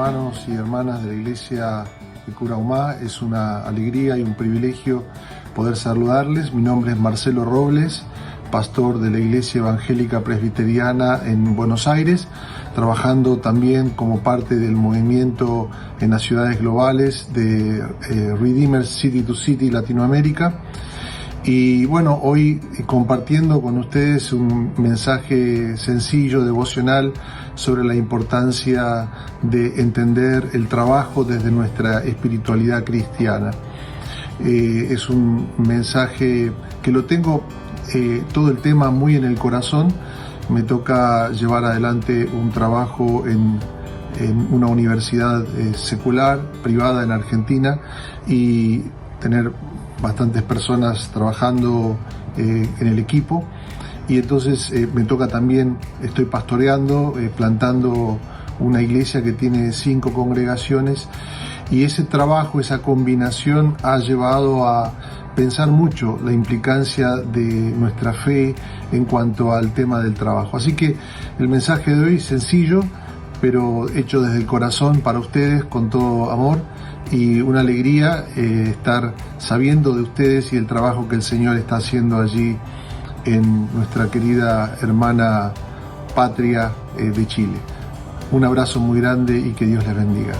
hermanos y hermanas de la Iglesia de Curaumá. Es una alegría y un privilegio poder saludarles. Mi nombre es Marcelo Robles, pastor de la Iglesia Evangélica Presbiteriana en Buenos Aires, trabajando también como parte del movimiento en las ciudades globales de Redeemer City to City Latinoamérica. Y bueno, hoy compartiendo con ustedes un mensaje sencillo, devocional, sobre la importancia de entender el trabajo desde nuestra espiritualidad cristiana. Es un mensaje que lo tengo todo el tema muy en el corazón. Me toca llevar adelante un trabajo en una universidad secular, privada en Argentina, y tener bastantes personas trabajando en el equipo, y entonces me toca también, estoy pastoreando, plantando una iglesia que tiene 5 congregaciones, y ese trabajo, esa combinación ha llevado a pensar mucho la implicancia de nuestra fe en cuanto al tema del trabajo. Así que el mensaje de hoy es sencillo, pero hecho desde el corazón para ustedes con todo amor, y una alegría estar sabiendo de ustedes y el trabajo que el Señor está haciendo allí en nuestra querida hermana patria de Chile. Un abrazo muy grande y que Dios les bendiga.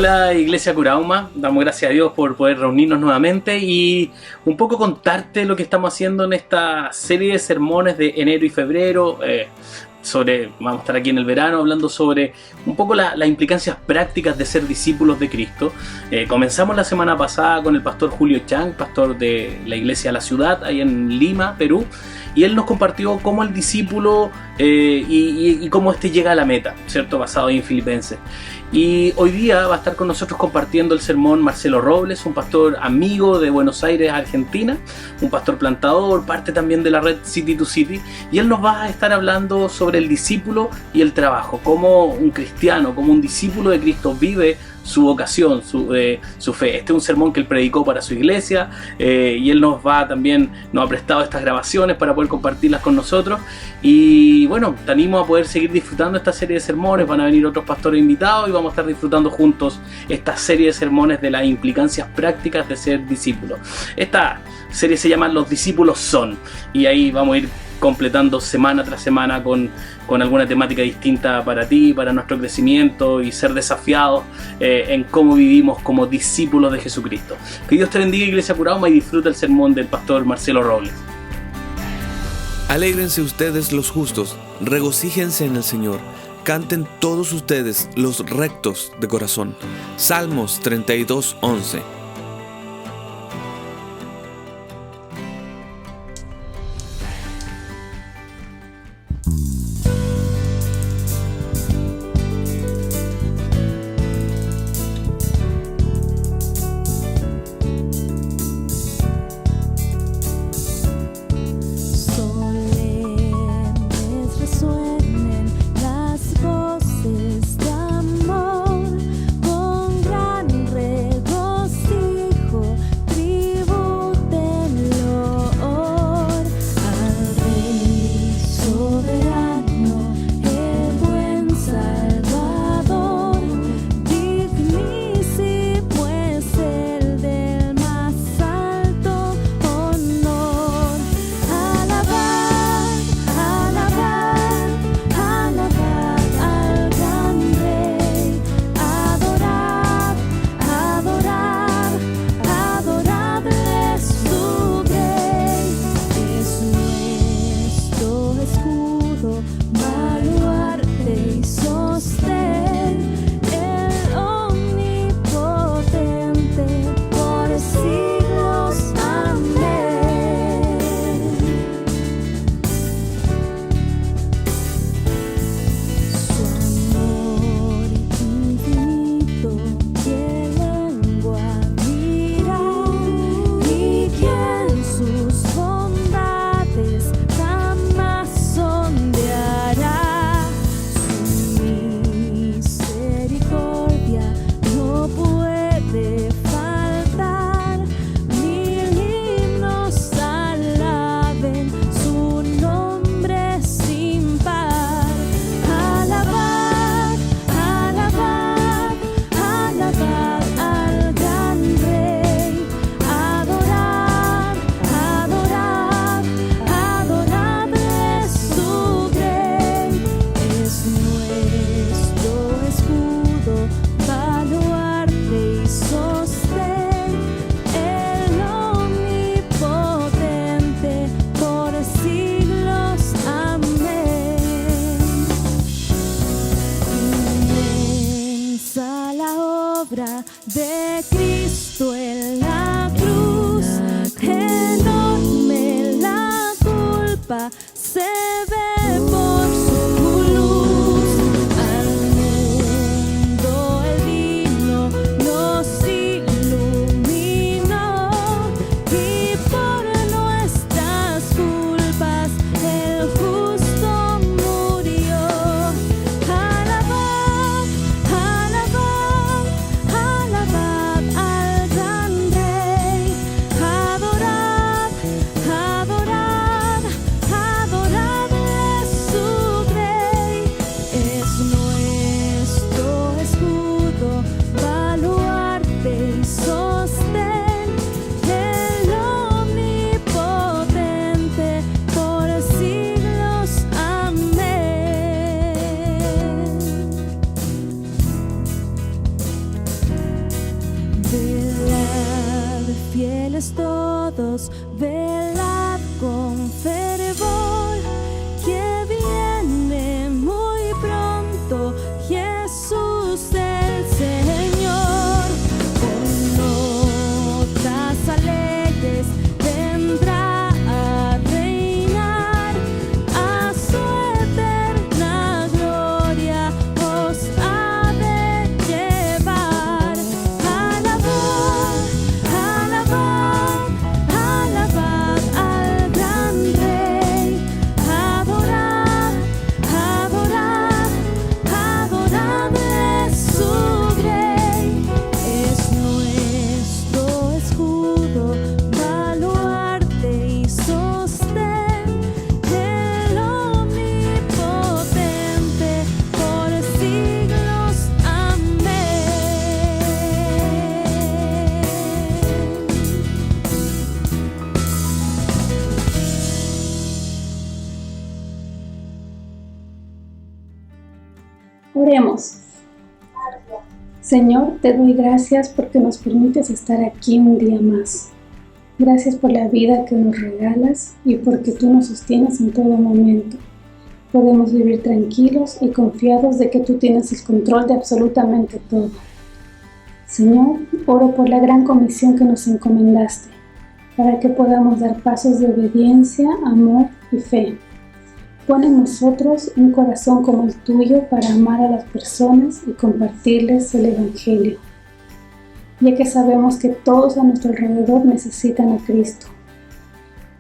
Hola Iglesia Curauma, damos gracias a Dios por poder reunirnos nuevamente y un poco contarte lo que estamos haciendo en esta serie de sermones de enero y febrero. Vamos a estar aquí en el verano hablando sobre un poco las implicancias prácticas de ser discípulos de Cristo. Comenzamos la semana pasada con el pastor Julio Chang, pastor de la Iglesia La Ciudad, ahí en Lima, Perú, y él nos compartió cómo el discípulo y cómo este llega a la meta, ¿cierto? Basado en Filipenses. Y hoy día va a estar con nosotros compartiendo el sermón Marcelo Robles, un pastor amigo de Buenos Aires, Argentina, un pastor plantador, parte también de la red City to City, y él nos va a estar hablando sobre el discípulo y el trabajo, cómo un cristiano, cómo un discípulo de Cristo vive su vocación, su fe. Este es un sermón que él predicó para su iglesia y él nos ha prestado estas grabaciones para poder compartirlas con nosotros. Y bueno, te animo a poder seguir disfrutando esta serie de sermones. Van a venir otros pastores invitados y vamos a estar disfrutando juntos esta serie de sermones de las implicancias prácticas de ser discípulo. Esta serie se llama Los discípulos son, y ahí vamos a ir completando semana tras semana con alguna temática distinta para ti, para nuestro crecimiento y ser desafiados en cómo vivimos como discípulos de Jesucristo. Que Dios te bendiga, Iglesia Curauma, y disfruta el sermón del pastor Marcelo Robles. Alégrense ustedes los justos, regocíjense en el Señor, canten todos ustedes los rectos de corazón. Salmos 32:11. Voces de amor con gran regocijo. fieles todos, velad con fervor, que viene muy pronto Jesús el Señor. Con notas alegres vendrá a reinar, a su eterna gloria os ha de llevar. Alabad, alabad, alabad al gran Rey. Adorad, adorad, adoradle su grey. Es nuestro escudo, baluarte y sostén, el omnipotente por siglos. Amén. Oremos. Señor, te doy gracias porque nos permites estar aquí un día más. Gracias por la vida que nos regalas y porque tú nos sostienes en todo momento. Podemos vivir tranquilos y confiados de que tú tienes el control de absolutamente todo. Señor, oro por la gran comisión que nos encomendaste, para que podamos dar pasos de obediencia, amor y fe. Pon en nosotros un corazón como el tuyo para amar a las personas y compartirles el Evangelio, ya que sabemos que todos a nuestro alrededor necesitan a Cristo.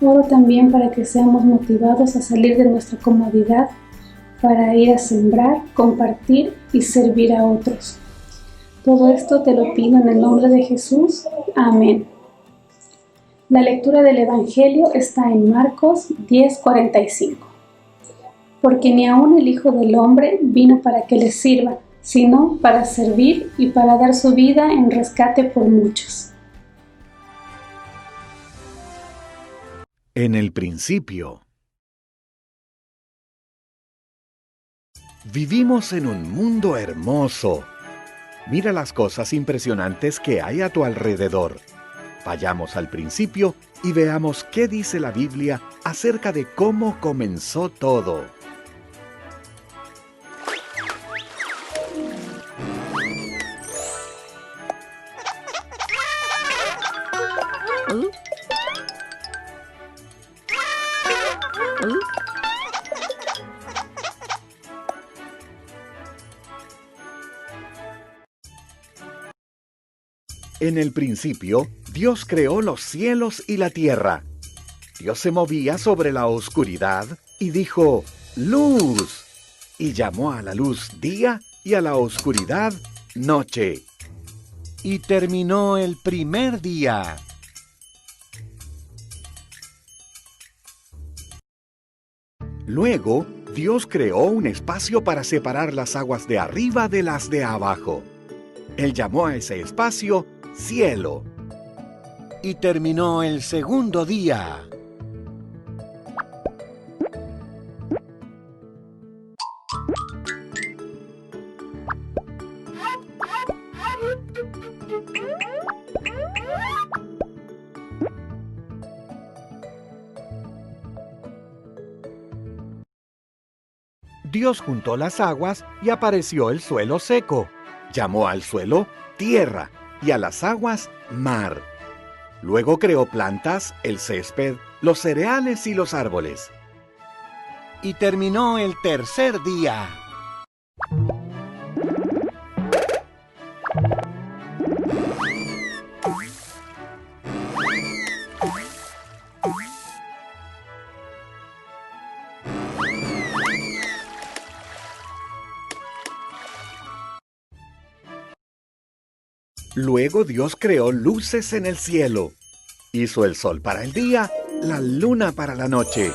Oro también para que seamos motivados a salir de nuestra comodidad para ir a sembrar, compartir y servir a otros. Todo esto te lo pido en el nombre de Jesús. Amén. La lectura del Evangelio está en Marcos 10:45. Porque ni aun el Hijo del Hombre vino para que les sirva, sino para servir y para dar su vida en rescate por muchos. En el principio. Vivimos en un mundo hermoso. Mira las cosas impresionantes que hay a tu alrededor. Vayamos al principio y veamos qué dice la Biblia acerca de cómo comenzó todo. En el principio, Dios creó los cielos y la tierra. Dios se movía sobre la oscuridad y dijo, ¡luz! Y llamó a la luz día y a la oscuridad noche. Y terminó el primer día. Luego, Dios creó un espacio para separar las aguas de arriba de las de abajo. Él llamó a ese espacio cielo. Y terminó el segundo día. Dios juntó las aguas y apareció el suelo seco. Llamó al suelo tierra y a las aguas mar. Luego creó plantas, el césped, los cereales y los árboles. Y terminó el tercer día. Luego Dios creó luces en el cielo. Hizo el sol para el día, la luna para la noche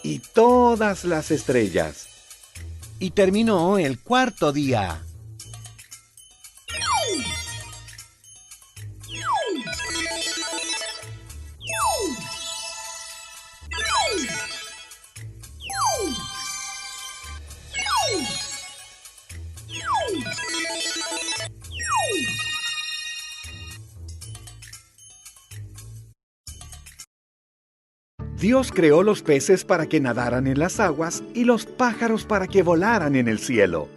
y todas las estrellas. Y terminó el cuarto día. Dios creó los peces para que nadaran en las aguas y los pájaros para que volaran en el cielo.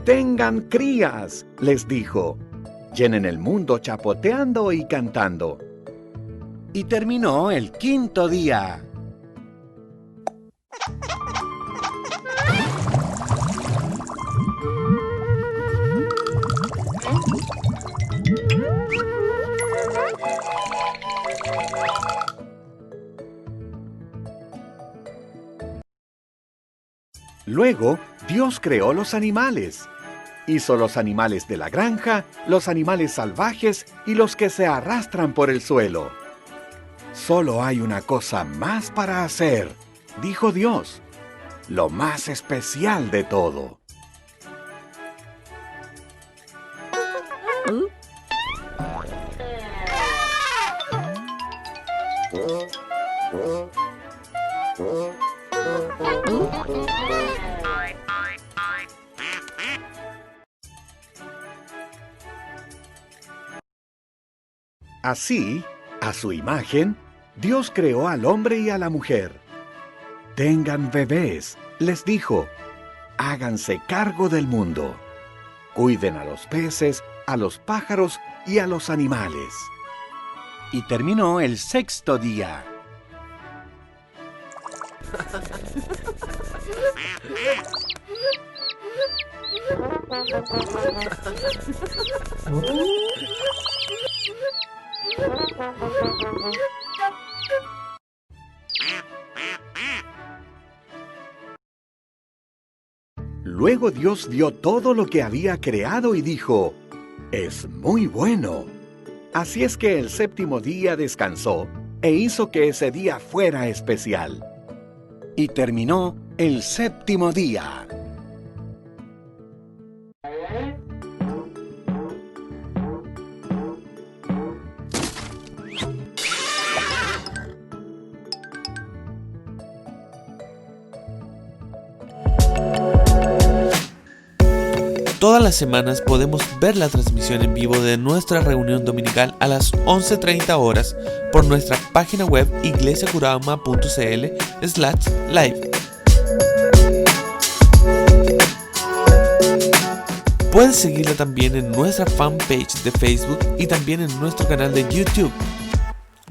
«Tengan crías», les dijo. «Llenen el mundo chapoteando y cantando». Y terminó el quinto día. Luego, Dios creó los animales. Hizo los animales de la granja, los animales salvajes y los que se arrastran por el suelo. «Solo hay una cosa más para hacer», dijo Dios, «lo más especial de todo». Así, a su imagen, Dios creó al hombre y a la mujer. «Tengan bebés», les dijo, «háganse cargo del mundo. Cuiden a los peces, a los pájaros y a los animales». Y terminó el sexto día. Luego Dios vio todo lo que había creado y dijo, «Es muy bueno». Así es que el séptimo día descansó e hizo que ese día fuera especial. Y terminó el séptimo día. Todas las semanas podemos ver la transmisión en vivo de nuestra reunión dominical a las 11:30 horas por nuestra página web iglesiacurauma.cl/live. Puedes seguirla también en nuestra fanpage de Facebook y también en nuestro canal de YouTube.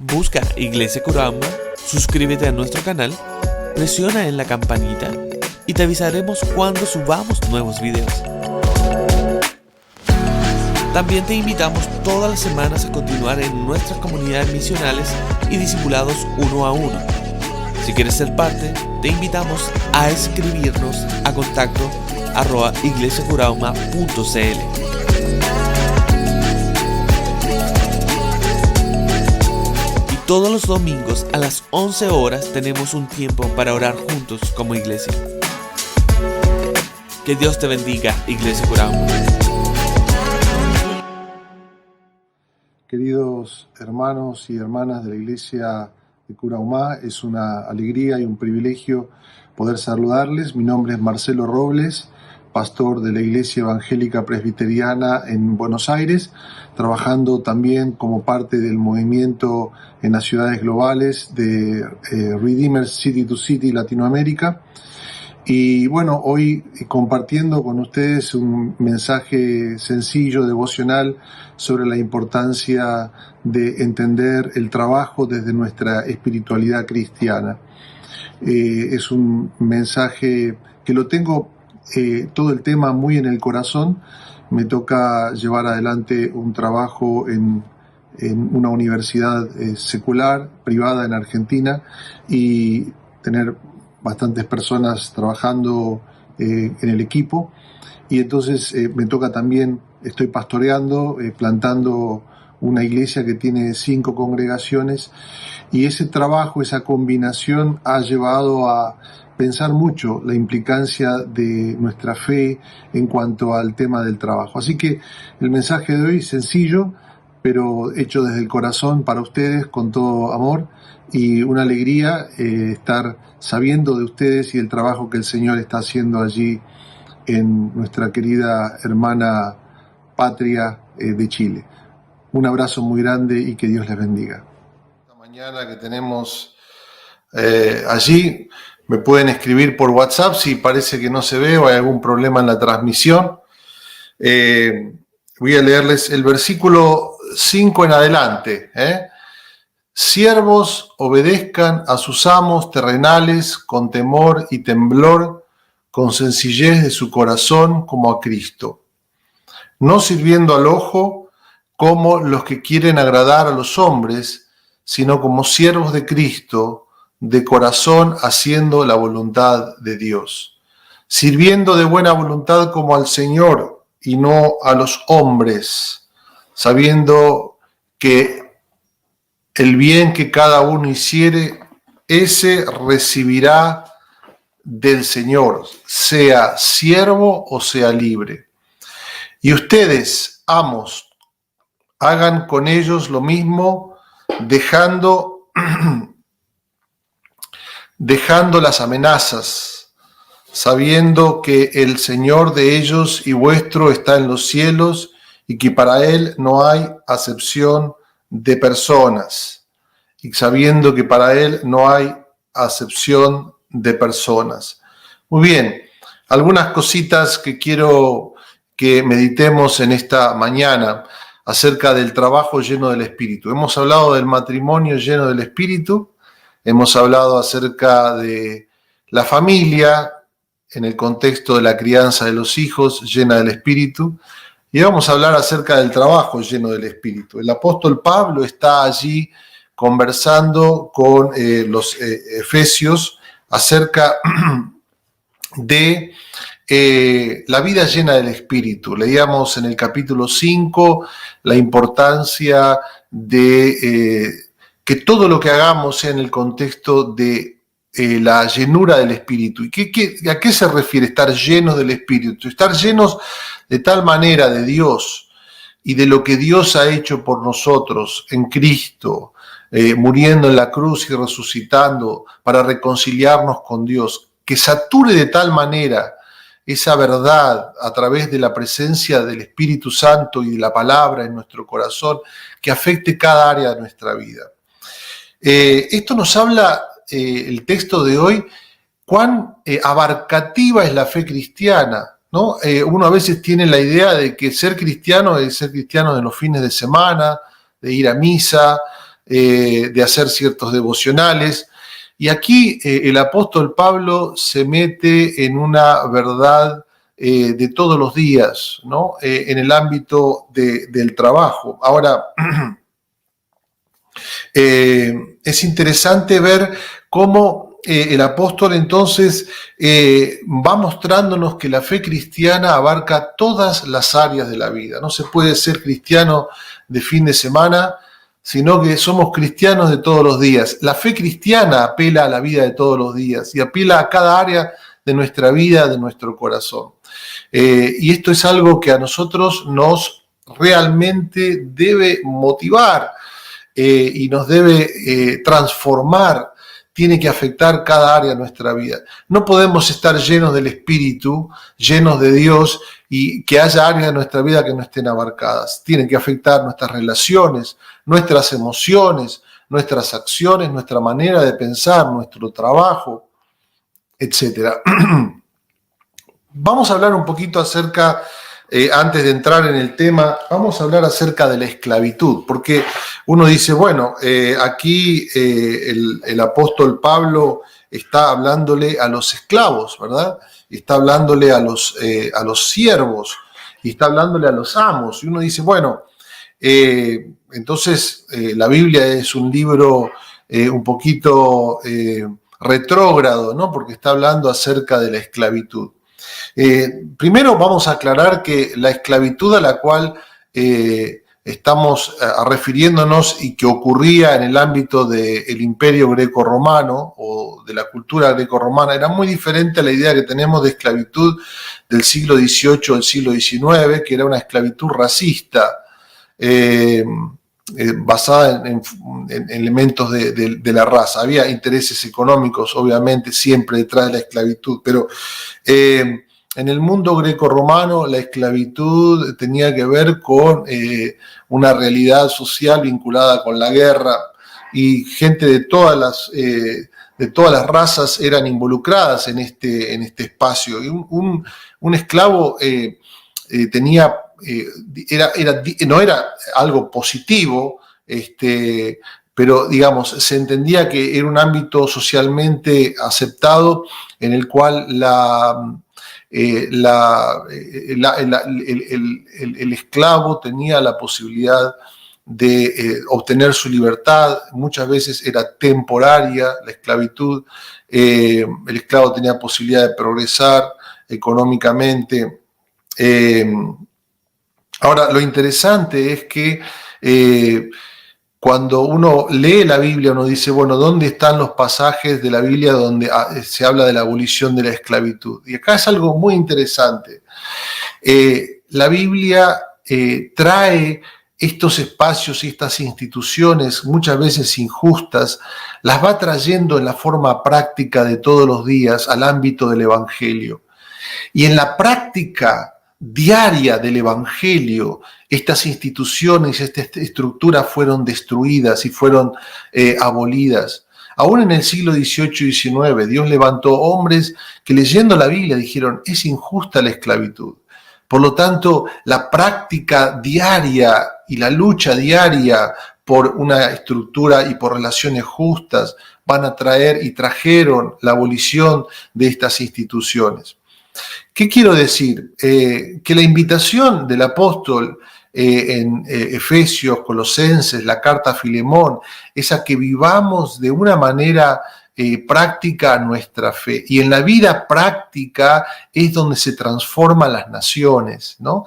Busca Iglesia Curauma, suscríbete a nuestro canal, presiona en la campanita y te avisaremos cuando subamos nuevos videos. También te invitamos todas las semanas a continuar en nuestras comunidades misionales y discipulados uno a uno. Si quieres ser parte, te invitamos a escribirnos a contacto@iglesiacurauma.cl. Y todos los domingos a las 11 horas tenemos un tiempo para orar juntos como iglesia. Que Dios te bendiga, Iglesia Curauma. Queridos hermanos y hermanas de la Iglesia de Curauma, es una alegría y un privilegio poder saludarles. Mi nombre es Marcelo Robles, pastor de la Iglesia Evangélica Presbiteriana en Buenos Aires, trabajando también como parte del movimiento en las ciudades globales de Redeemer City to City Latinoamérica. Y bueno, hoy compartiendo con ustedes un mensaje sencillo, devocional, sobre la importancia de entender el trabajo desde nuestra espiritualidad cristiana. Es un mensaje que lo tengo todo el tema muy en el corazón. Me toca llevar adelante un trabajo en una universidad secular, privada en Argentina, y tener bastantes personas trabajando en el equipo, y entonces me toca también, estoy pastoreando, plantando una iglesia que tiene 5 congregaciones, y ese trabajo, esa combinación ha llevado a pensar mucho la implicancia de nuestra fe en cuanto al tema del trabajo. Así que el mensaje de hoy es sencillo, pero hecho desde el corazón para ustedes con todo amor, y una alegría estar sabiendo de ustedes y el trabajo que el Señor está haciendo allí en nuestra querida hermana patria de Chile. Un abrazo muy grande y que Dios les bendiga. Esta mañana que tenemos allí. Me pueden escribir por WhatsApp si parece que no se ve o hay algún problema en la transmisión. Voy a leerles el versículo 5 en adelante. Siervos, obedezcan a sus amos terrenales con temor y temblor, con sencillez de su corazón como a Cristo, no sirviendo al ojo como los que quieren agradar a los hombres, sino como siervos de Cristo, de corazón haciendo la voluntad de Dios, sirviendo de buena voluntad como al Señor y no a los hombres, sabiendo que el bien que cada uno hiciere, ese recibirá del Señor, sea siervo o sea libre. Y ustedes, amos, hagan con ellos lo mismo, dejando las amenazas, sabiendo que el Señor de ellos y vuestro está en los cielos y que para Él no hay acepción de personas, y sabiendo que para Él no hay acepción de personas. Muy bien, algunas cositas que quiero que meditemos en esta mañana acerca del trabajo lleno del Espíritu. Hemos hablado del matrimonio lleno del Espíritu, hemos hablado acerca de la familia en el contexto de la crianza de los hijos llena del Espíritu, y vamos a hablar acerca del trabajo lleno del Espíritu. El apóstol Pablo está allí conversando con los efesios acerca de la vida llena del Espíritu. Leíamos en el capítulo 5 la importancia de que todo lo que hagamos sea en el contexto de la llenura del Espíritu. ¿Y a qué se refiere estar llenos del Espíritu? Estar llenos de tal manera de Dios y de lo que Dios ha hecho por nosotros en Cristo, muriendo en la cruz y resucitando para reconciliarnos con Dios, que sature de tal manera esa verdad a través de la presencia del Espíritu Santo y de la palabra en nuestro corazón, que afecte cada área de nuestra vida. Esto nos habla el texto de hoy, cuán abarcativa es la fe cristiana, ¿no? Uno a veces tiene la idea de que ser cristiano es ser cristiano de los fines de semana, de ir a misa, de hacer ciertos devocionales. Y aquí el apóstol Pablo se mete en una verdad de todos los días, ¿no? En el ámbito del trabajo. Ahora, es interesante ver cómo el apóstol entonces va mostrándonos que la fe cristiana abarca todas las áreas de la vida. No se puede ser cristiano de fin de semana, sino que somos cristianos de todos los días. La fe cristiana apela a la vida de todos los días y apela a cada área de nuestra vida, de nuestro corazón. Y esto es algo que a nosotros nos realmente debe motivar y nos debe transformar, tiene que afectar cada área de nuestra vida. No podemos estar llenos del Espíritu, llenos de Dios, y que haya áreas de nuestra vida que no estén abarcadas. Tienen que afectar nuestras relaciones, nuestras emociones, nuestras acciones, nuestra manera de pensar, nuestro trabajo, etc. Vamos a hablar un poquito acerca, antes de entrar en el tema, vamos a hablar acerca de la esclavitud, porque uno dice, bueno, aquí el apóstol Pablo está hablándole a los esclavos, ¿verdad? Está hablándole a los siervos y está hablándole a los amos. Y uno dice, bueno, entonces la Biblia es un libro un poquito retrógrado, ¿no? Porque está hablando acerca de la esclavitud. Primero vamos a aclarar que la esclavitud a la cual estamos refiriéndonos y que ocurría en el ámbito del imperio greco-romano o de la cultura greco-romana era muy diferente a la idea que tenemos de esclavitud del siglo XVIII o del siglo XIX, que era una esclavitud racista, basada en elementos de la raza. Había intereses económicos, obviamente, siempre detrás de la esclavitud, pero en el mundo greco-romano la esclavitud tenía que ver con una realidad social vinculada con la guerra, y gente de todas de todas las razas eran involucradas en este espacio. Y un esclavo tenía, no era algo positivo, pero digamos, se entendía que era un ámbito socialmente aceptado en el cual el esclavo tenía la posibilidad de obtener su libertad. Muchas veces era temporaria la esclavitud. El esclavo tenía posibilidad de progresar económicamente. Ahora, lo interesante es que cuando uno lee la Biblia, uno dice, bueno, ¿dónde están los pasajes de la Biblia donde se habla de la abolición de la esclavitud? Y acá es algo muy interesante. La Biblia trae estos espacios y estas instituciones, muchas veces injustas, las va trayendo en la forma práctica de todos los días al ámbito del Evangelio. Y en la práctica diaria del Evangelio, estas instituciones, esta estructura fueron destruidas y fueron abolidas. Aún en el siglo XVIII y XIX, Dios levantó hombres que leyendo la Biblia dijeron, es injusta la esclavitud. Por lo tanto, la práctica diaria y la lucha diaria por una estructura y por relaciones justas van a traer y trajeron la abolición de estas instituciones. ¿Qué quiero decir? Que la invitación del apóstol en Efesios, Colosenses, la carta a Filemón, es a que vivamos de una manera práctica nuestra fe. Y en la vida práctica es donde se transforman las naciones, ¿no?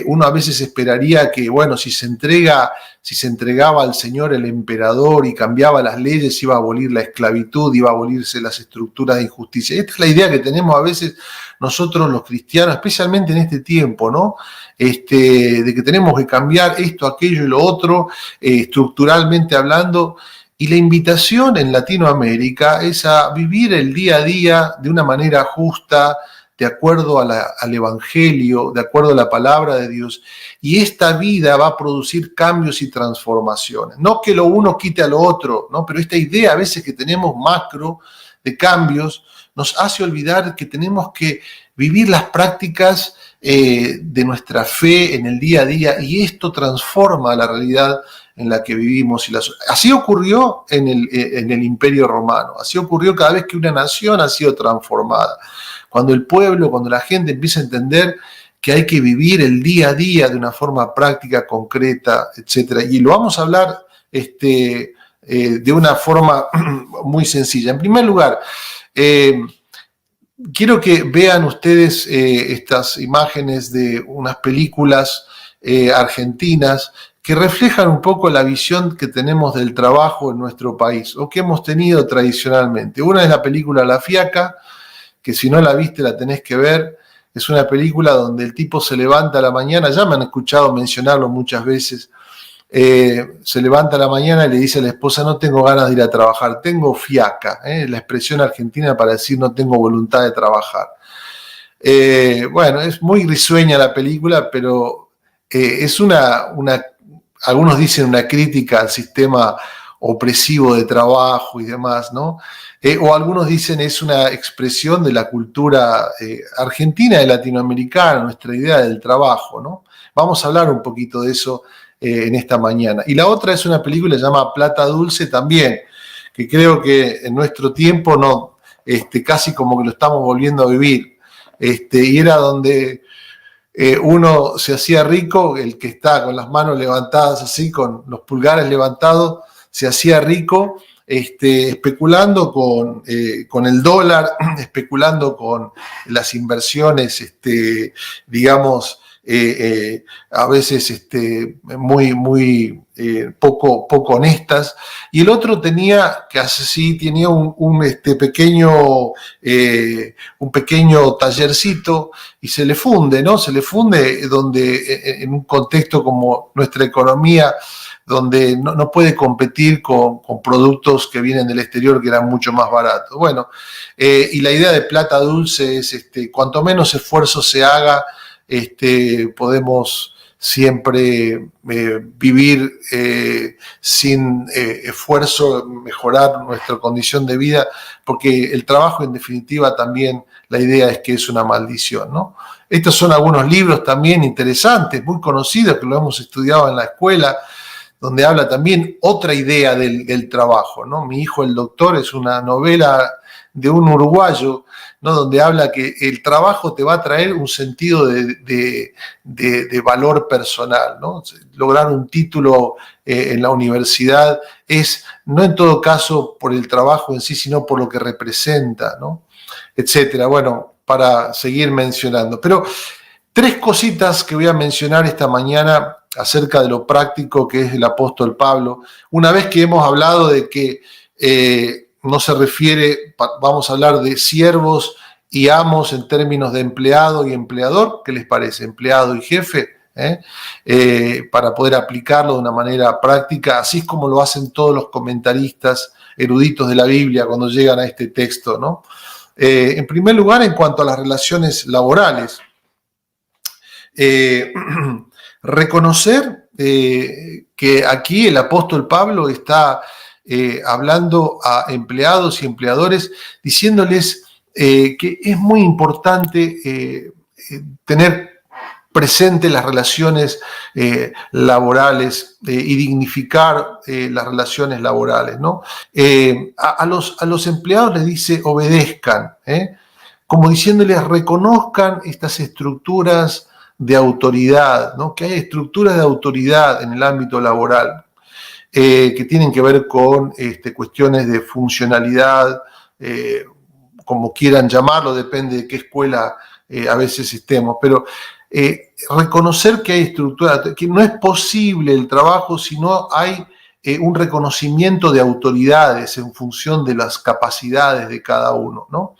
Uno a veces esperaría que, bueno, si se entregaba al Señor el emperador y cambiaba las leyes, iba a abolir la esclavitud, iba a abolirse las estructuras de injusticia. Esta es la idea que tenemos a veces nosotros los cristianos, especialmente en este tiempo, ¿no? De que tenemos que cambiar esto, aquello y lo otro, estructuralmente hablando. Y la invitación en Latinoamérica es a vivir el día a día de una manera justa, de acuerdo al Evangelio, de acuerdo a la palabra de Dios. Y esta vida va a producir cambios y transformaciones. No que lo uno quite a lo otro, ¿no? Pero esta idea a veces que tenemos macro de cambios nos hace olvidar que tenemos que vivir las prácticas de nuestra fe en el día a día, y esto transforma la realidad en la que vivimos. Así ocurrió en el Imperio Romano, así ocurrió cada vez que una nación ha sido transformada. Cuando el pueblo, cuando la gente empieza a entender que hay que vivir el día a día de una forma práctica, concreta, etc. Y lo vamos a hablar de una forma muy sencilla. En primer lugar, quiero que vean ustedes estas imágenes de unas películas argentinas que reflejan un poco la visión que tenemos del trabajo en nuestro país, o que hemos tenido tradicionalmente. Una es la película La Fiaca, que si no la viste la tenés que ver. Es una película donde el tipo se levanta a la mañana, ya me han escuchado mencionarlo muchas veces, se levanta a la mañana y le dice a la esposa, no tengo ganas de ir a trabajar, tengo fiaca, la expresión argentina para decir no tengo voluntad de trabajar. Bueno, es muy risueña la película, pero es algunos dicen una crítica al sistema opresivo de trabajo y demás, ¿no? O algunos dicen es una expresión de la cultura argentina y latinoamericana, nuestra idea del trabajo, ¿no? Vamos a hablar un poquito de eso en esta mañana. Y la otra es una película que se llama Plata Dulce también, que creo que en nuestro tiempo no, casi como que lo estamos volviendo a vivir. Y era donde uno se hacía rico, el que está con las manos levantadas así, con los pulgares levantados, se hacía rico especulando con el dólar, especulando con las inversiones, digamos, a veces muy poco honestas. Y el otro tenía un pequeño tallercito y se le funde, ¿no? Se le funde donde en un contexto como nuestra economía, donde no puede competir con productos que vienen del exterior que eran mucho más baratos. Bueno, y la idea de Plata Dulce es cuanto menos esfuerzo se haga, podemos siempre vivir sin esfuerzo, mejorar nuestra condición de vida, porque el trabajo en definitiva también la idea es que es una maldición, ¿no? Estos son algunos libros también interesantes, muy conocidos, que lo hemos estudiado en la escuela, donde habla también otra idea del trabajo, ¿no? Mi hijo el doctor es una novela de un uruguayo, ¿no? Donde habla que el trabajo te va a traer un sentido de valor personal, ¿no? Lograr un título en la universidad es, no en todo caso por el trabajo en sí, sino por lo que representa, ¿no? Etcétera. Bueno, para seguir mencionando. Pero 3 cositas que voy a mencionar esta mañana acerca de lo práctico que es el apóstol Pablo. Una vez que hemos hablado de que no se refiere, vamos a hablar de siervos y amos en términos de empleado y empleador, ¿qué les parece? Empleado y jefe, para poder aplicarlo de una manera práctica, así es como lo hacen todos los comentaristas eruditos de la Biblia cuando llegan a este texto, ¿no? En primer lugar, en cuanto a las relaciones laborales, reconocer que aquí el apóstol Pablo está hablando a empleados y empleadores, diciéndoles que es muy importante tener presente las relaciones laborales y dignificar las relaciones laborales, ¿no? A los empleados les dice obedezcan, como diciéndoles reconozcan estas estructuras de autoridad, ¿no? Que hay estructuras de autoridad en el ámbito laboral que tienen que ver con cuestiones de funcionalidad, como quieran llamarlo, depende de qué escuela a veces estemos, pero reconocer que hay estructura, que no es posible el trabajo si no hay un reconocimiento de autoridades en función de las capacidades de cada uno, ¿no?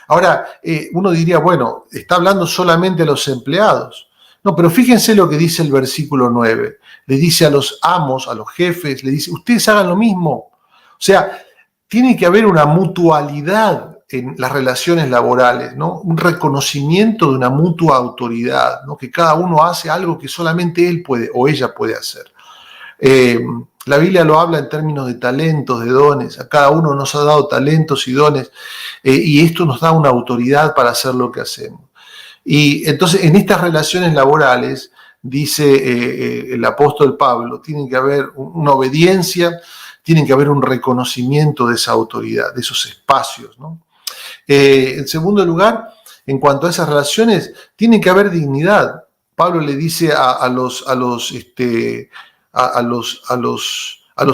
Ahora, uno diría, bueno, está hablando solamente a los empleados. No, pero fíjense lo que dice el versículo 9. Le dice a los amos, a los jefes, le dice, ustedes hagan lo mismo. O sea, tiene que haber una mutualidad en las relaciones laborales, ¿no? Un reconocimiento de una mutua autoridad, ¿no? Que cada uno hace algo que solamente él puede o ella puede hacer. La Biblia lo habla en términos de talentos, de dones. A cada uno nos ha dado talentos y dones y esto nos da una autoridad para hacer lo que hacemos. Y entonces en estas relaciones laborales, dice el apóstol Pablo, tiene que haber una obediencia, tiene que haber un reconocimiento de esa autoridad, de esos espacios, ¿no? En segundo lugar, en cuanto a esas relaciones, tiene que haber dignidad. Pablo le dice a los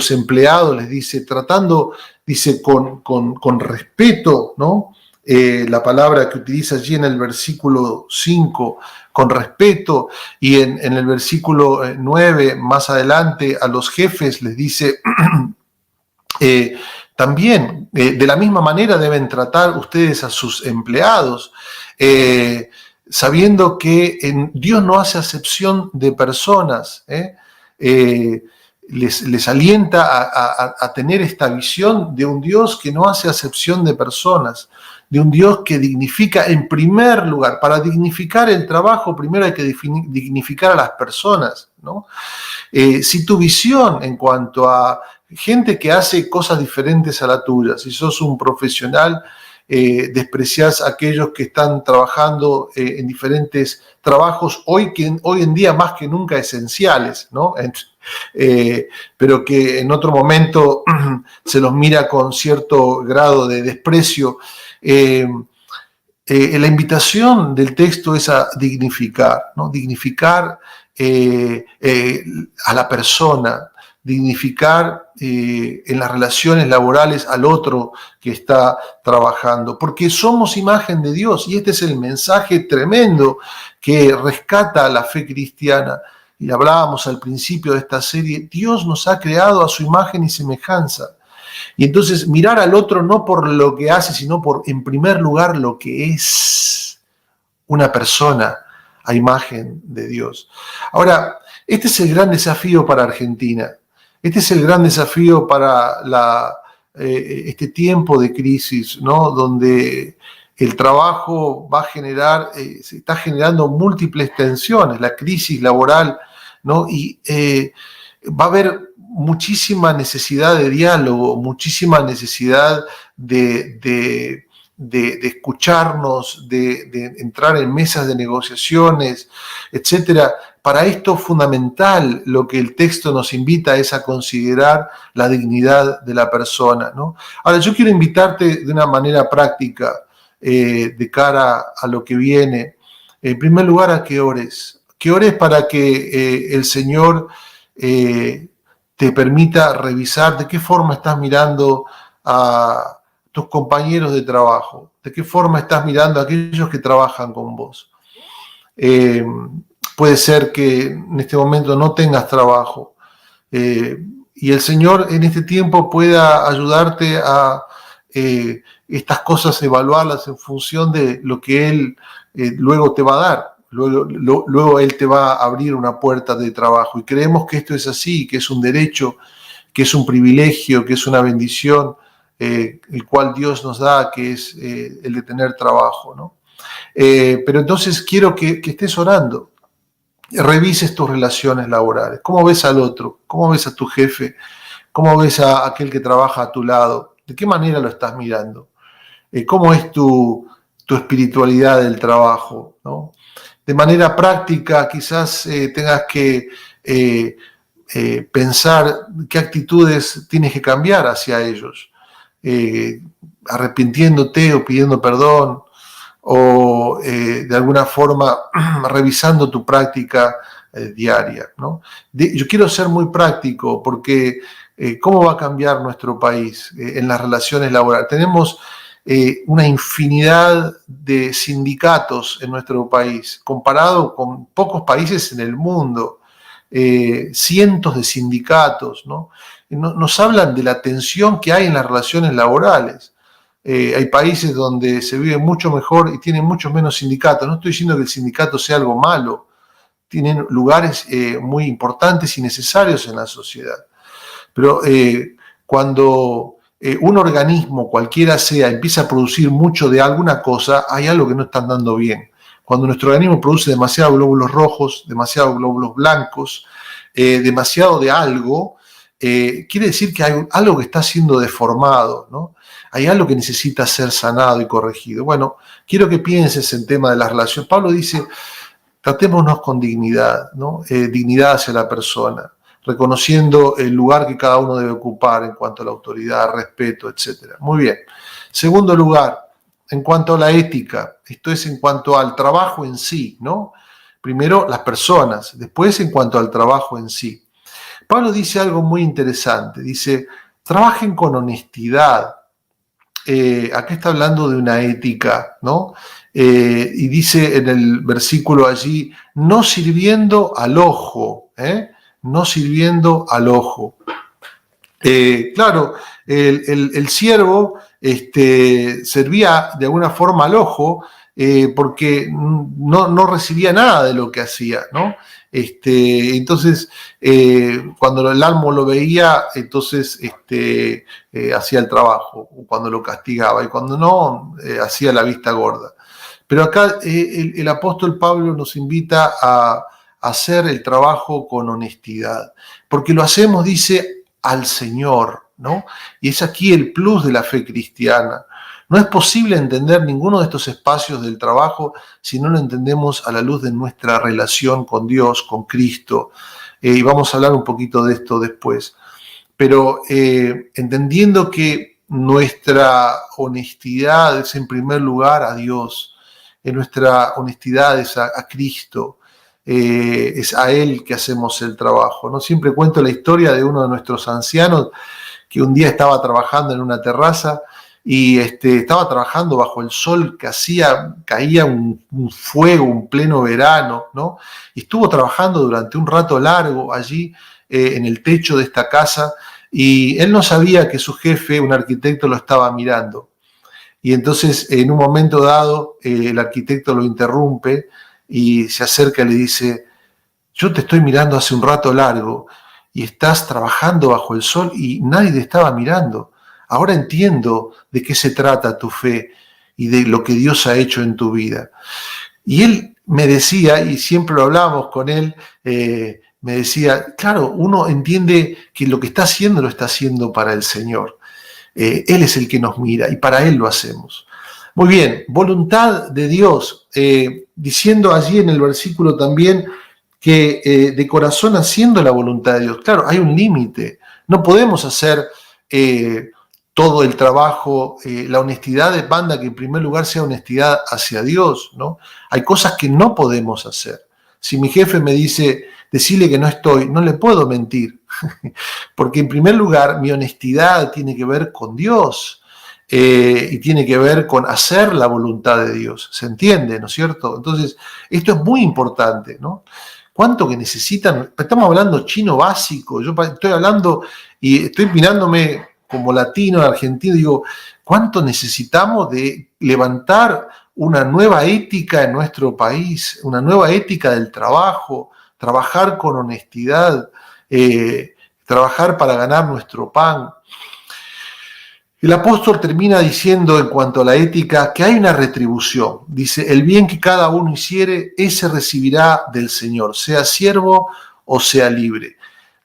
empleados, les dice, tratando, dice, con respeto, ¿no? La palabra que utiliza allí en el versículo 5, con respeto, y en el versículo 9, más adelante, a los jefes les dice, también, de la misma manera deben tratar ustedes a sus empleados, sabiendo que Dios no hace acepción de personas, les alienta a tener esta visión de un Dios que no hace acepción de personas, de un Dios que dignifica en primer lugar. Para dignificar el trabajo, primero hay que dignificar a las personas, ¿no? Si tu visión en cuanto a gente que hace cosas diferentes a la tuya, si sos un profesional, despreciás a aquellos que están trabajando en diferentes trabajos, hoy en día más que nunca esenciales, ¿no? Pero que en otro momento se los mira con cierto grado de desprecio. La invitación del texto es a dignificar, ¿no? Dignificar a la persona, dignificar en las relaciones laborales al otro que está trabajando, porque somos imagen de Dios y este es el mensaje tremendo que rescata la fe cristiana. Y hablábamos al principio de esta serie, Dios nos ha creado a su imagen y semejanza. Y entonces mirar al otro no por lo que hace, sino por, en primer lugar, lo que es una persona a imagen de Dios. Ahora, este es el gran desafío para Argentina. Este es el gran desafío para este tiempo de crisis, ¿no? Donde el trabajo va a generar, se está generando múltiples tensiones, la crisis laboral, ¿no? Y va a haber muchísima necesidad de diálogo, muchísima necesidad de escucharnos, de entrar en mesas de negociaciones, etcétera. Para esto fundamental lo que el texto nos invita es a considerar la dignidad de la persona, ¿no? Ahora, yo quiero invitarte de una manera práctica de cara a lo que viene. En primer lugar, a que ores para que el Señor te permita revisar de qué forma estás mirando a tus compañeros de trabajo, de qué forma estás mirando a aquellos que trabajan con vos. Puede ser que en este momento no tengas trabajo y el Señor en este tiempo pueda ayudarte a estas cosas, evaluarlas en función de lo que Él luego te va a dar. Luego Él te va a abrir una puerta de trabajo y creemos que esto es así, que es un derecho, que es un privilegio, que es una bendición, el cual Dios nos da, que es el de tener trabajo, ¿no? Pero entonces quiero que estés orando, revises tus relaciones laborales, cómo ves al otro, cómo ves a tu jefe, cómo ves a aquel que trabaja a tu lado, de qué manera lo estás mirando, cómo es tu espiritualidad del trabajo, ¿no? De manera práctica quizás tengas que pensar qué actitudes tienes que cambiar hacia ellos, arrepintiéndote o pidiendo perdón o de alguna forma revisando tu práctica diaria, ¿no? Yo quiero ser muy práctico porque ¿cómo va a cambiar nuestro país en las relaciones laborales? Tenemos una infinidad de sindicatos en nuestro país, comparado con pocos países en el mundo, cientos de sindicatos, ¿no? Nos hablan de la tensión que hay en las relaciones laborales. Hay países donde se vive mucho mejor y tienen mucho menos sindicatos. No estoy diciendo que el sindicato sea algo malo, tienen lugares muy importantes y necesarios en la sociedad. Pero cuando un organismo, cualquiera sea, empieza a producir mucho de alguna cosa, hay algo que no está andando bien. Cuando nuestro organismo produce demasiados glóbulos rojos, demasiados glóbulos blancos, demasiado de algo, quiere decir que hay algo que está siendo deformado, ¿no? Hay algo que necesita ser sanado y corregido. Bueno, quiero que pienses en el tema de las relaciones. Pablo dice, tratémonos con dignidad, ¿no? Dignidad hacia la persona, reconociendo el lugar que cada uno debe ocupar en cuanto a la autoridad, respeto, etc. Muy bien. Segundo lugar, en cuanto a la ética, esto es en cuanto al trabajo en sí, ¿no? Primero las personas, después en cuanto al trabajo en sí. Pablo dice algo muy interesante, dice, trabajen con honestidad. Acá está hablando de una ética, ¿no? Y dice en el versículo allí, no sirviendo al ojo, no sirviendo al ojo. Claro, el siervo servía de alguna forma al ojo porque no recibía nada de lo que hacía, ¿no? Entonces, cuando el amo lo veía, entonces hacía el trabajo, o cuando lo castigaba, y cuando no, hacía la vista gorda. Pero acá el apóstol Pablo nos invita a hacer el trabajo con honestidad, porque lo hacemos, dice, al Señor, ¿no? Y es aquí el plus de la fe cristiana. No es posible entender ninguno de estos espacios del trabajo si no lo entendemos a la luz de nuestra relación con Dios, con Cristo. Y vamos a hablar un poquito de esto después. Pero entendiendo que nuestra honestidad es en primer lugar a Dios, nuestra honestidad es a Cristo, es a Él que hacemos el trabajo, ¿no? Siempre cuento la historia de uno de nuestros ancianos que un día estaba trabajando en una terraza y estaba trabajando bajo el sol que caía un fuego, un pleno verano, ¿no? Y estuvo trabajando durante un rato largo allí en el techo de esta casa y él no sabía que su jefe, un arquitecto, lo estaba mirando. Y entonces en un momento dado el arquitecto lo interrumpe y se acerca y le dice, yo te estoy mirando hace un rato largo y estás trabajando bajo el sol y nadie te estaba mirando. Ahora entiendo de qué se trata tu fe y de lo que Dios ha hecho en tu vida. Y él me decía, y siempre lo hablamos con él, me decía, claro, uno entiende que lo que está haciendo lo está haciendo para el Señor. Él es el que nos mira y para Él lo hacemos. Muy bien, voluntad de Dios, diciendo allí en el versículo también que de corazón haciendo la voluntad de Dios. Claro, hay un límite, no podemos hacer todo el trabajo, la honestidad demanda que en primer lugar sea honestidad hacia Dios, ¿no? Hay cosas que no podemos hacer. Si mi jefe me dice, decirle que no estoy, no le puedo mentir, porque en primer lugar mi honestidad tiene que ver con Dios y tiene que ver con hacer la voluntad de Dios, ¿se entiende, no es cierto? Entonces, esto es muy importante, ¿no? ¿Cuánto que necesitan? Estamos hablando chino básico, yo estoy hablando y estoy mirándome como latino, argentino, digo, ¿cuánto necesitamos de levantar una nueva ética en nuestro país, una nueva ética del trabajo, trabajar con honestidad, trabajar para ganar nuestro pan? El apóstol termina diciendo en cuanto a la ética que hay una retribución. Dice, el bien que cada uno hiciere, ese recibirá del Señor, sea siervo o sea libre.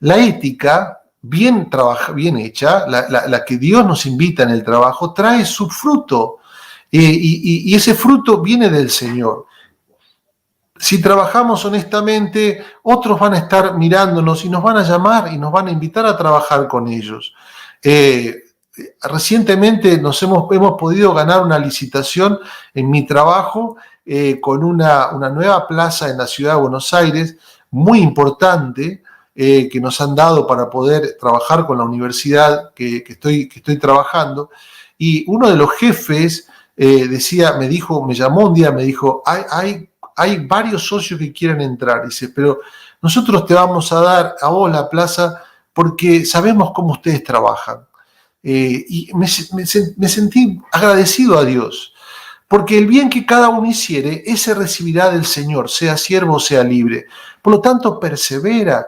La ética, bien hecha, la que Dios nos invita en el trabajo, trae su fruto. Y ese fruto viene del Señor. Si trabajamos honestamente, otros van a estar mirándonos y nos van a llamar y nos van a invitar a trabajar con ellos. Recientemente hemos podido ganar una licitación en mi trabajo con una nueva plaza en la ciudad de Buenos Aires, muy importante, que nos han dado para poder trabajar con la universidad que estoy trabajando. Y uno de los jefes me llamó un día, me dijo, hay varios socios que quieren entrar. Dice, pero nosotros te vamos a dar a vos la plaza porque sabemos cómo ustedes trabajan. Y me sentí agradecido a Dios, porque el bien que cada uno hiciere, ese recibirá del Señor, sea siervo o sea libre. Por lo tanto, persevera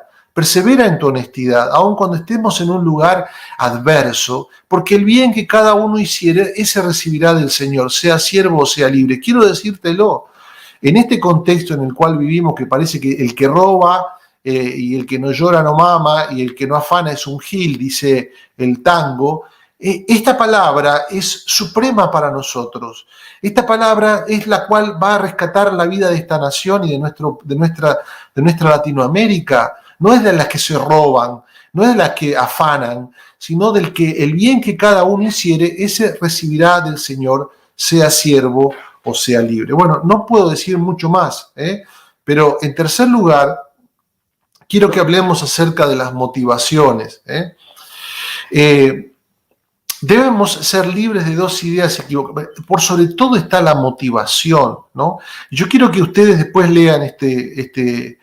en tu honestidad, aun cuando estemos en un lugar adverso, porque el bien que cada uno hiciere, ese recibirá del Señor, sea siervo o sea libre. Quiero decírtelo, en este contexto en el cual vivimos, que parece que el que roba y el que no llora no mama y el que no afana es un gil, dice el tango, esta palabra es suprema para nosotros. Esta palabra es la cual va a rescatar la vida de esta nación y de nuestra Latinoamérica. No es de las que se roban, no es de las que afanan, sino del que el bien que cada uno hiciere, ese recibirá del Señor, sea siervo o sea libre. Bueno, no puedo decir mucho más, pero en tercer lugar, quiero que hablemos acerca de las motivaciones. Debemos ser libres de dos ideas equivocadas. Por sobre todo está la motivación, ¿no? Yo quiero que ustedes después lean este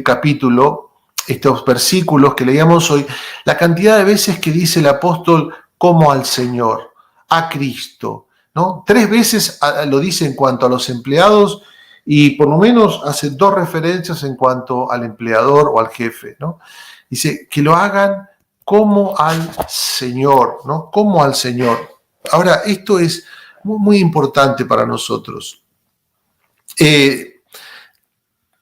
capítulo, estos versículos que leíamos hoy, la cantidad de veces que dice el apóstol como al Señor, a Cristo, ¿no? 3 veces lo dice en cuanto a los empleados y por lo menos hace 2 referencias en cuanto al empleador o al jefe, ¿no? Dice que lo hagan como al Señor, ¿no? Como al Señor. Ahora, esto es muy, muy importante para nosotros.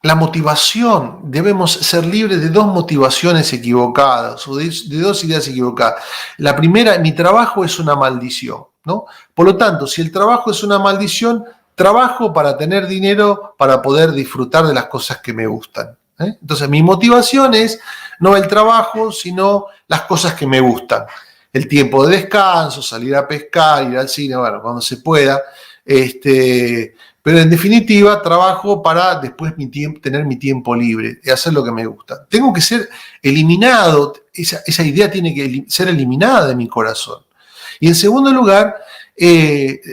La motivación, debemos ser libres de 2 motivaciones equivocadas o de 2 ideas equivocadas. La primera, mi trabajo es una maldición, ¿no? Por lo tanto, si el trabajo es una maldición, trabajo para tener dinero, para poder disfrutar de las cosas que me gustan. Entonces, mi motivación es no el trabajo, sino las cosas que me gustan. El tiempo de descanso, salir a pescar, ir al cine, bueno, cuando se pueda. Pero en definitiva, trabajo para después tener mi tiempo libre y hacer lo que me gusta. Tengo que ser eliminado, esa idea tiene que ser eliminada de mi corazón. Y en segundo lugar,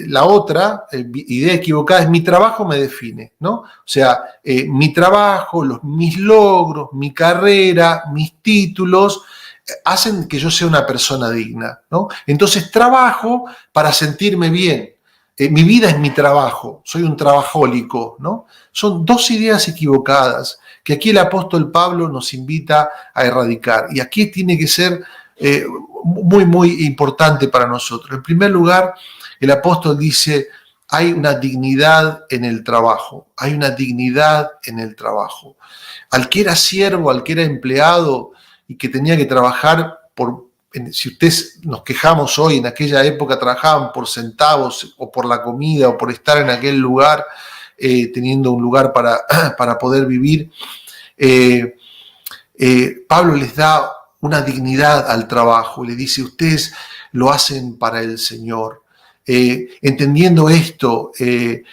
la otra idea equivocada es mi trabajo me define, ¿no? O sea, mi trabajo, mis logros, mi carrera, mis títulos hacen que yo sea una persona digna, ¿no? Entonces trabajo para sentirme bien. Mi vida es mi trabajo, soy un trabajólico, ¿no? Son 2 ideas equivocadas que aquí el apóstol Pablo nos invita a erradicar. Y aquí tiene que ser muy, muy importante para nosotros. En primer lugar, el apóstol dice, hay una dignidad en el trabajo, hay una dignidad en el trabajo. Al que era siervo, al que era empleado y que tenía que trabajar si ustedes nos quejamos hoy, en aquella época trabajaban por centavos o por la comida o por estar en aquel lugar, teniendo un lugar para poder vivir. Pablo les da una dignidad al trabajo, le dice, ustedes lo hacen para el Señor. Entendiendo esto, que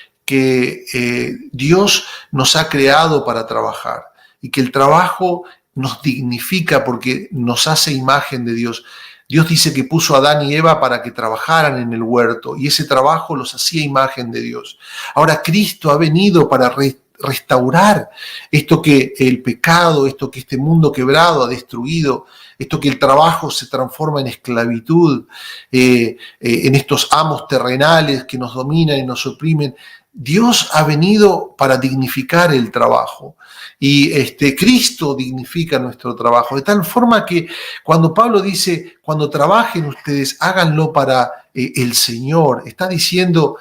Dios nos ha creado para trabajar y que el trabajo nos dignifica porque nos hace imagen de Dios. Dios dice que puso a Adán y Eva para que trabajaran en el huerto y ese trabajo los hacía imagen de Dios. Ahora Cristo ha venido para restaurar esto que el pecado, esto que este mundo quebrado ha destruido, esto que el trabajo se transforma en esclavitud, en estos amos terrenales que nos dominan y nos oprimen. Dios ha venido para dignificar el trabajo y Cristo dignifica nuestro trabajo, de tal forma que cuando Pablo dice, cuando trabajen ustedes, háganlo para el Señor, está diciendo,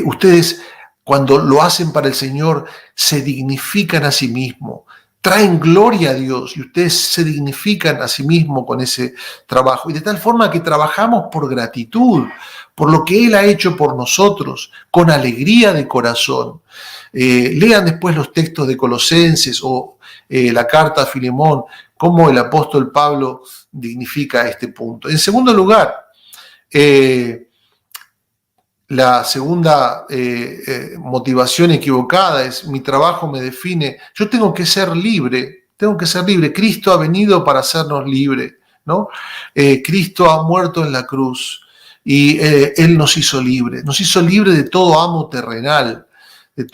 ustedes cuando lo hacen para el Señor se dignifican a sí mismos, traen gloria a Dios y ustedes se dignifican a sí mismos con ese trabajo. Y de tal forma que trabajamos por gratitud, por lo que Él ha hecho por nosotros, con alegría de corazón. Lean después los textos de Colosenses o la carta a Filemón, cómo el apóstol Pablo dignifica este punto. En segundo lugar, la segunda motivación equivocada es mi trabajo me define. Yo tengo que ser libre, Cristo ha venido para hacernos libres, ¿no? Cristo ha muerto en la cruz y Él nos hizo libres de todo amo terrenal, de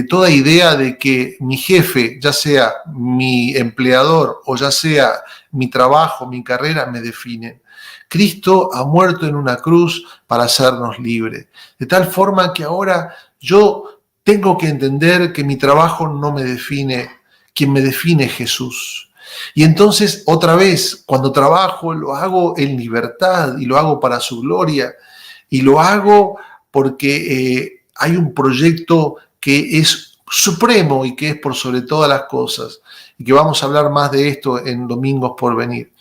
toda idea de que mi jefe, ya sea mi empleador o ya sea mi trabajo, mi carrera, me definen. Cristo ha muerto en una cruz para hacernos libres. De tal forma que ahora yo tengo que entender que mi trabajo no me define, quien me define es Jesús. Y entonces, otra vez, cuando trabajo, lo hago en libertad y lo hago para su gloria. Y lo hago porque hay un proyecto que es supremo y que es por sobre todas las cosas. Y que vamos a hablar más de esto en domingos por venir,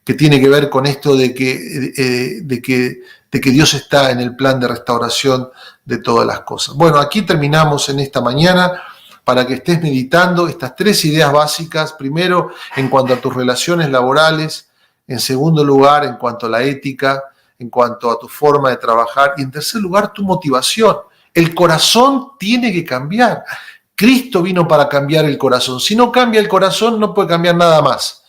que tiene que ver con esto de que Dios está en el plan de restauración de todas las cosas. Bueno, aquí terminamos en esta mañana para que estés meditando estas 3 ideas básicas. Primero, en cuanto a tus relaciones laborales. En segundo lugar, en cuanto a la ética, en cuanto a tu forma de trabajar. Y en tercer lugar, tu motivación. El corazón tiene que cambiar. Cristo vino para cambiar el corazón. Si no cambia el corazón, no puede cambiar nada más.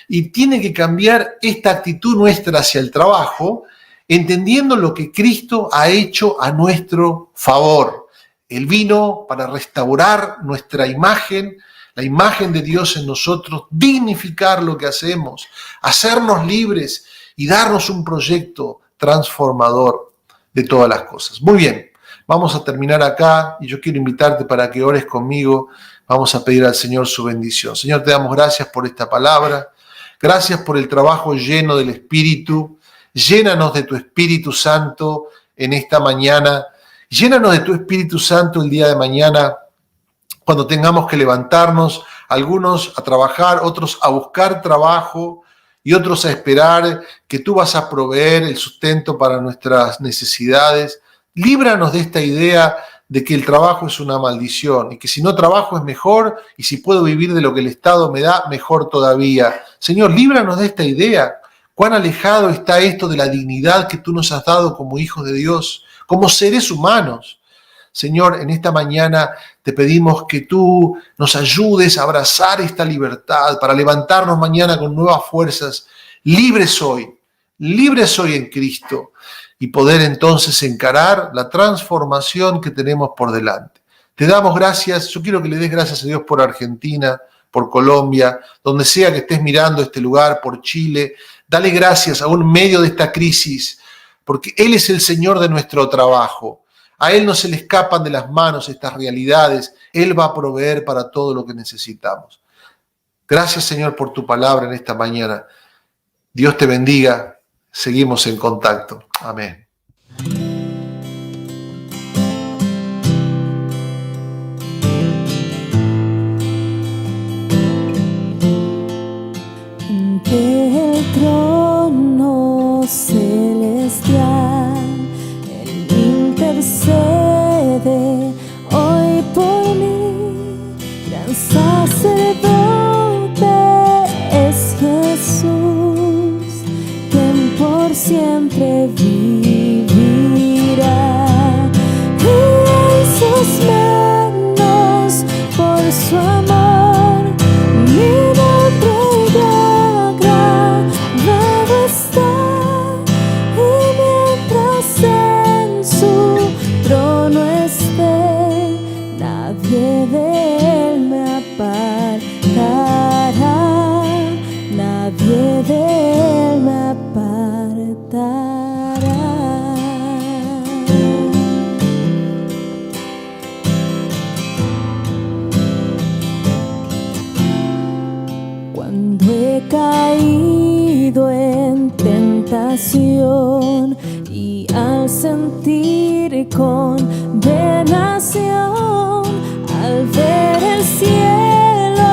Y tiene que cambiar esta actitud nuestra hacia el trabajo, entendiendo lo que Cristo ha hecho a nuestro favor. Él vino para restaurar nuestra imagen, la imagen de Dios en nosotros, dignificar lo que hacemos, hacernos libres y darnos un proyecto transformador de todas las cosas. Muy bien, vamos a terminar acá y yo quiero invitarte para que ores conmigo. Vamos a pedir al Señor su bendición. Señor, te damos gracias por esta palabra. Gracias por el trabajo lleno del Espíritu. Llénanos de tu Espíritu Santo en esta mañana. Llénanos de tu Espíritu Santo el día de mañana, cuando tengamos que levantarnos, algunos a trabajar, otros a buscar trabajo y otros a esperar que tú vas a proveer el sustento para nuestras necesidades. Líbranos de esta idea de que el trabajo es una maldición y que si no trabajo es mejor y si puedo vivir de lo que el Estado me da, mejor todavía. Señor, líbranos de esta idea. Cuán alejado está esto de la dignidad que tú nos has dado como hijos de Dios, como seres humanos. Señor, en esta mañana te pedimos que tú nos ayudes a abrazar esta libertad para levantarnos mañana con nuevas fuerzas, libres hoy en Cristo, y poder entonces encarar la transformación que tenemos por delante. Te damos gracias. Yo quiero que le des gracias a Dios por Argentina, por Colombia, donde sea que estés mirando este lugar, por Chile. Dale gracias aún en medio de esta crisis, porque Él es el Señor de nuestro trabajo. A Él no se le escapan de las manos estas realidades. Él va a proveer para todo lo que necesitamos. Gracias, Señor, por tu palabra en esta mañana. Dios te bendiga. Seguimos en contacto. Amén. Ante el trono celestial, Él intercede hoy por mí. Gran sacerdote es Jesús, quien por siempre vivirá. Y en sus manos, por su amor, mi nombre y al sentir condenación, al ver el cielo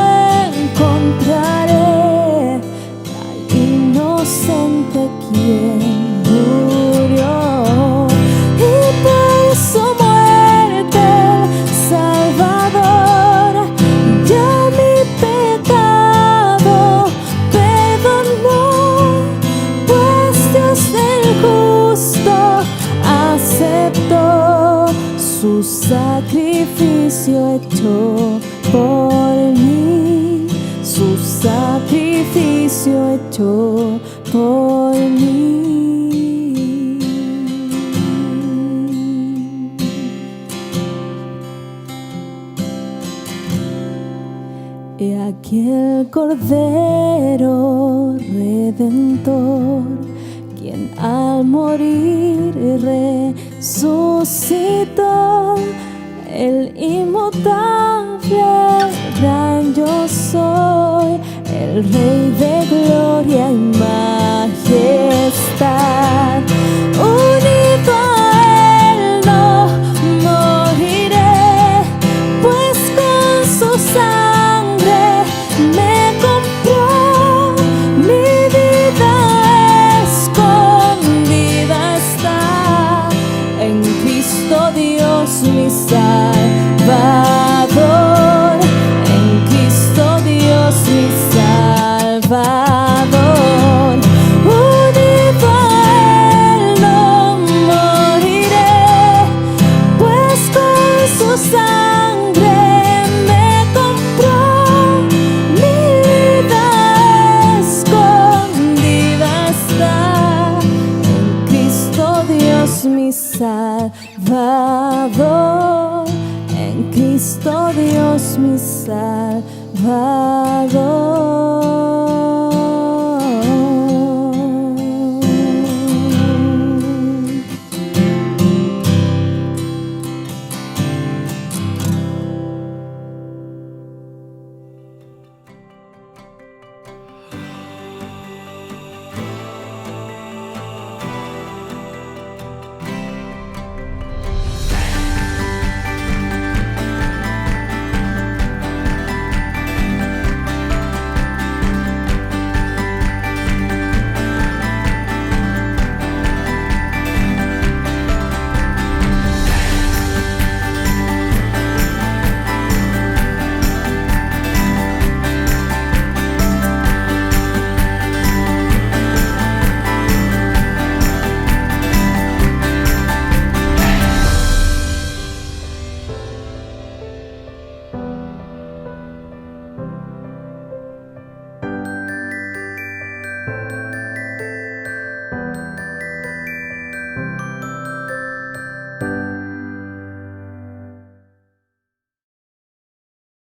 encontraré al inocente quien murió, y por su muerte el Salvador ya mi pecado perdonó. Aceptó su sacrificio hecho por mí, su sacrificio hecho por mí. He aquí el Cordero Redentor, quien al morir resucitó, el inmutable gran yo soy, el Rey de gloria y majestad. Unido a Él no moriré, pues con su sangre me compró. Mi vida escondida está en Cristo Dios mi Salvador, en Cristo Dios mi Salvador. Unido a Él no moriré, pues con su sangre me compró. Mi vida escondida está en Cristo Dios mi Salvador, en Cristo Dios mi Salvador.